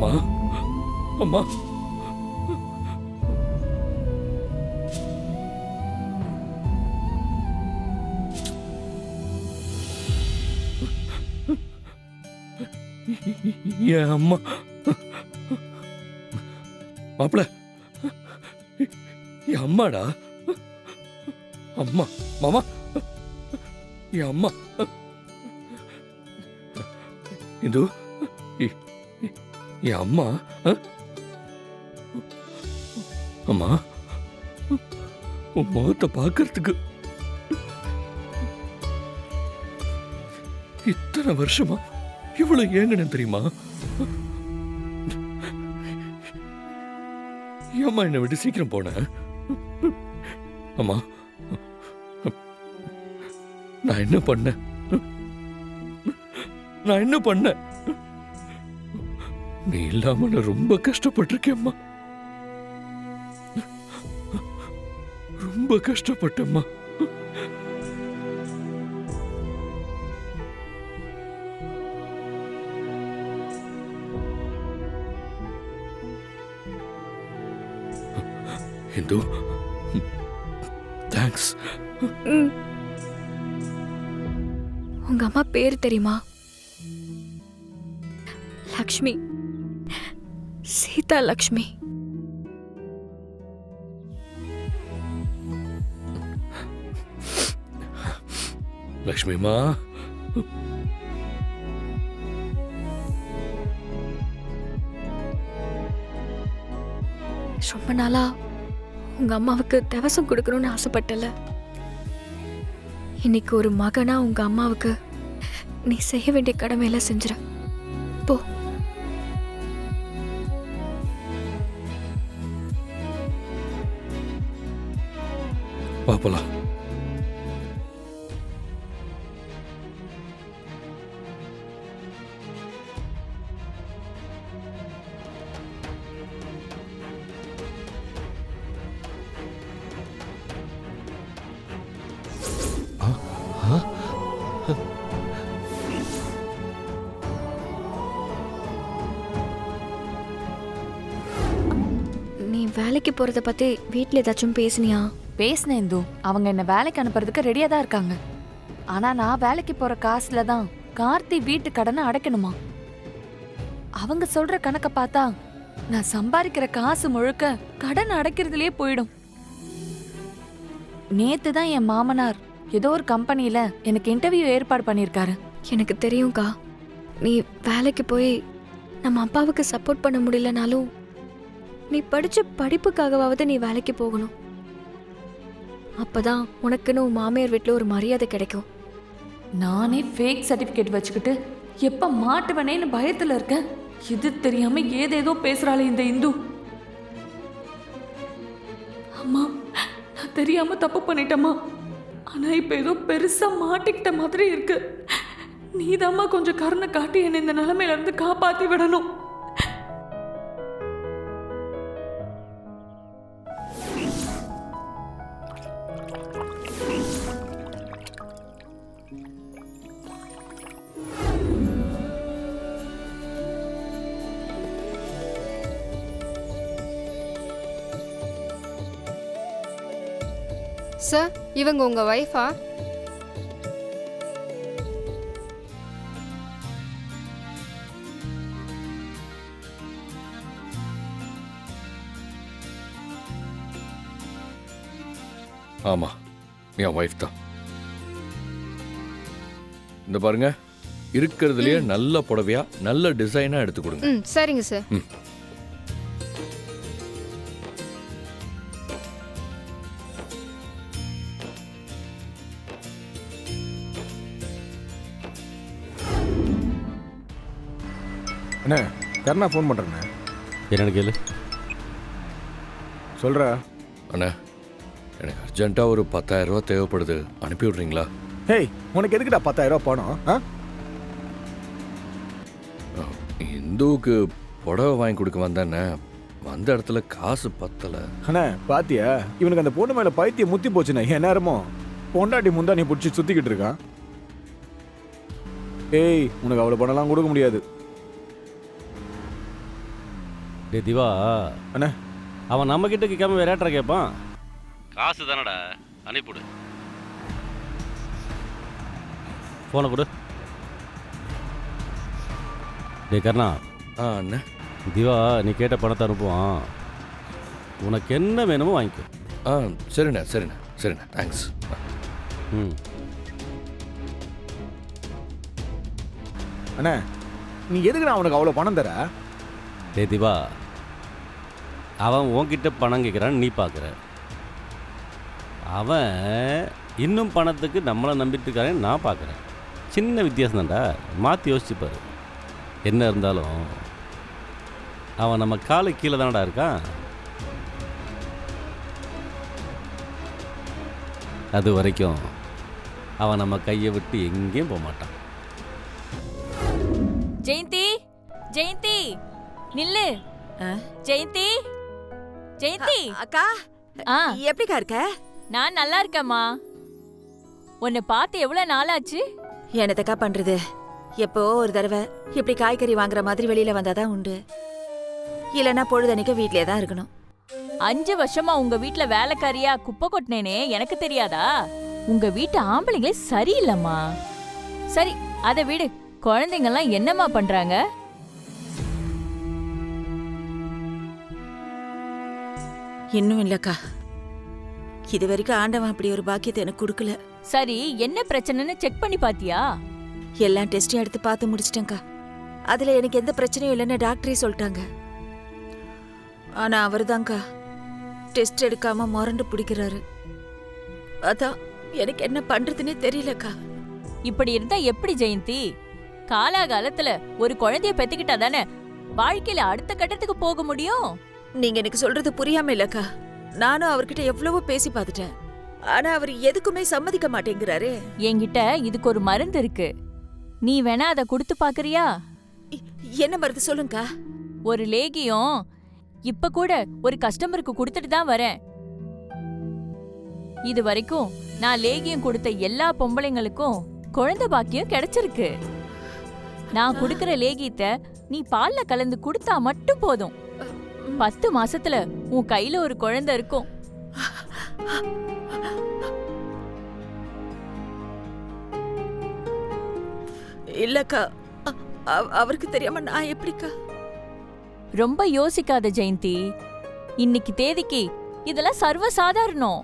அம்மா அம்மா என் அம்மா மாப்பிள என் அம்மாடா அம்மா மாமா என் அம்மா இந்து என் அம்மா அம்மா உன் முகத்தை பார்க்கறதுக்கு இத்தனை வருஷமா இவ்வளவு ஏங்கணும் தெரியுமா? ஏம்மா என்னை விட்டு சீக்கிரம் போன? அம்மா நான் என்ன பண்ணேன்? நான் என்ன பண்ணேன்? நீ இல்லாம நான் ரொம்ப கஷ்டப்பட்டிருக்கேம்மா, ரொம்ப கஷ்டப்பட்டேம்மா. இந்து தேங்க்ஸ். உங்க அம்மா பேர் தெரியுமா? லக்ஷ்மி, சீதா லக்ஷ்மி. லக்ஷ்மிமா, ரொம்ப நாளா உங்க அம்மாவுக்கு தவசம் கொடுக்கணும்னு ஆசைப்பட்டல. இன்னைக்கு ஒரு மகனா உங்க அம்மாவுக்கு நீ செய்ய வேண்டிய கடமையெல்லாம் செஞ்சிட போ. பாப்பலாம். நீ வேலைக்கு போறத பத்தி வீட்ல ஏதாச்சும் பேசுனியா? பேசினேன் இந்து. அவங்க என்ன வேலைக்கு அனுப்புறதுக்கு ரெடியா தான் இருக்காங்க. ஆனா நான் வேலைக்கு போற காசுல தான் கார்த்தி வீட்டு கடனை அடைக்கணுமா. அவங்க சொல்ற கணக்க பார்த்தா நான் சம்பாதிக்கிற காசு முழுக்க கடன் அடைக்கிறதுலயே போயிடும். நேத்து தான் என் மாமனார் ஏதோ ஒரு கம்பெனில எனக்கு இன்டர்வியூ ஏற்பாடு பண்ணியிருக்காரு. எனக்கு தெரியும்க்கா, நீ வேலைக்கு போய் நம்ம அப்பாவுக்கு சப்போர்ட் பண்ண முடியலனாலும் நீ படிச்ச படிப்புக்காகவாவது நீ வேலைக்கு போகணும். அப்பதான் உனக்குன்னு உன் மாமியார் வீட்டுல ஒரு மரியாதை கிடைக்கும். நானே ஃபேக் சர்டிபிகேட் வச்சுக்கிட்டு எப்ப மாட்டுவனேன்னு பயத்துல இருக்கேன். இது தெரியாம ஏதேதோ பேசுறாளே இந்த இந்து. அம்மா, நான் தெரியாம தப்பு பண்ணிட்டேம்மா. ஆனா இப்ப ஏதோ பெருசா மாட்டிக்கிட்ட மாதிரி இருக்கு. நீதாம்மா கொஞ்சம் கருணை காட்டி என்னை இந்த நிலைமையில இருந்து காப்பாத்தி விடணும். சார், இவங்க உங்க வைஃபா? ஆமா, என் ஒய்ஃப் தான். இந்த பாருங்க, இருக்கிறதுலயே நல்ல புடவையா நல்ல டிசைனா எடுத்து கொடுங்க. சரிங்க சார். அண்ணே, கருணா ஃபோன் பண்ணுறேண்ணே. என்னன்னு கேளு. சொல்கிறா. அண்ணா, எனக்கு அர்ஜென்ட்டாக ஒரு 10,000 ரூபா தேவைப்படுது, அனுப்பி விட்றீங்களா? ஹேய், உனக்கு எதுக்குடா 10,000 ரூபா பணம்? இந்துவுக்கு புடவை வாங்கி கொடுக்க வந்தேண்ணே, வந்த இடத்துல காசு பத்தலை. அண்ணே, பாத்தியா, இவனுக்கு அந்த பொண்ணு மேலே பைத்தியம் முத்தி போச்சுண்ணே. என் நேரமும் பொண்டாட்டி முந்தா நீ பிடிச்சி சுற்றிக்கிட்டு இருக்கான். ஏய், உனக்கு அவ்வளோ பணம்லாம் கொடுக்க முடியாது. டே திவா அண்ணே. அவன் நம்ம கிட்ட கேட்காம வேற ஏட்டா கேட்பான். காசு தானடா, அனுப்பிவிடு. ஃபோனை கொடு. டே கர்ணா, அண்ணா. திவா நீ கேட்ட பணத்தை அனுப்புவான். உனக்கு என்ன வேணுமோ வாங்கிக்கோ. சரிண்ணா சரிண்ணா சரிண்ணா, தேங்க்ஸ். ம். அண்ணே, நீ எதுக்குண்ணா அவனுக்கு அவ்வளோ பணம் தர? டே திவா, அவன் உன்கிட்ட பணம் கேட்குறான்னு நீ பார்க்குற. அவன் இன்னும் பணத்துக்கு நம்மளை நம்பிட்டு இருக்கானேன்னு நான் பார்க்குறேன். சின்ன வித்தியாசம் தான்டா, மாற்றி யோசிச்சுப்பாரு. என்ன இருந்தாலும் அவன் நம்ம காலை கீழே தானடா இருக்கான். அது வரைக்கும் அவன் நம்ம கையை விட்டு எங்கேயும் போக மாட்டான். ஜெயந்தி, ஜெயந்தி நில்லு. ஜெயந்தி, ஜெயந்தி. அக்கா ஆ, எப்படிக்கா இருக்க? நான் நல்லா இருக்கேம்மா. உன்னை பார்த்து எவ்வளவு நாளாச்சு? என்னத்தக்கா பண்றது, எப்போ ஒரு தடவை இப்படி காய்கறி வாங்குற மாதிரி வெளியில வந்தாதான் உண்டு, இல்லைன்னா பொழுதன்னைக்கு வீட்லயே தான் இருக்கணும். 5 வருஷமா உங்க வீட்ல வேலைக்காரியா குப்பை கொட்டினேனே எனக்கு தெரியாதா? உங்க வீட்டு ஆம்பளைங்களே சரியில்லைம்மா. சரி, அதை விடு. குழந்தைங்கெல்லாம் என்னம்மா பண்றாங்க? இன்னும் இல்லக்கா, இது வரைக்கும் ஆண்டவன் அப்படி ஒரு பாக்கியத்தை எனக்கு கொடுக்கல. சரி, என்ன பிரச்சனைன்னு செக் பண்ணி பாத்தியா? எல்லாம் டெஸ்ட் எடுத்து பார்த்து முடிச்சிட்டேங்க்கா. அதுல எனக்கு எந்த பிரச்சனையும் இல்லைன்னு டாக்டரே சொல்லிட்டாங்க. ஆனா அவர்தான்க்கா டெஸ்ட் எடுக்காம முரண்டு பிடிக்கிறாரு. அதான் எனக்கு என்ன பண்றதுன்னே தெரியலக்கா. இப்படி இருந்தா எப்படி ஜெயந்தி? காலாகாலத்துல ஒரு குழந்தைய பெத்துக்கிட்டா தானே வாழ்க்கையில அடுத்த கட்டத்துக்கு போக முடியும். நீங்க எனக்கு சொல்றது புரியாம இல்லக்கா. நானும் அவர்கிட்ட எவ்வளவோ பேசி பார்த்துட்டேன். ஆனா அவர் எதுக்குமே சம்மதிக்க மாட்டேங்கிறாரு. என்கிட்ட இதுக்கு ஒரு மருந்து இருக்கு, நீ வேணா அதை கொடுத்து பாக்குறியா? என்ன மருந்து சொல்லுங்கக்கா. ஒரு லேகியம் இப்ப கூட ஒரு கஸ்டமருக்கு கொடுத்துட்டு தான் வரேன். இது வரைக்கும் நான் லேகியம் கொடுத்த எல்லா பொம்பளைங்களுக்கும் குழந்தை பாக்கியம் கிடைச்சிருக்கு. நான் கொடுக்கிற லேகியத்தை நீ பால்ல கலந்து கொடுத்தா மட்டும் போதும். 10 மாசத்துல உன் கையில ஒரு குழந்தை இருக்கும். இல்லக்கா, அவருக்கு தெரியாம நான் எப்படிக்கா? ரொம்ப யோசிக்காத ஜெயந்தி, இன்னைக்கு தேதிக்கு இதெல்லாம் சர்வ சாதாரணம்.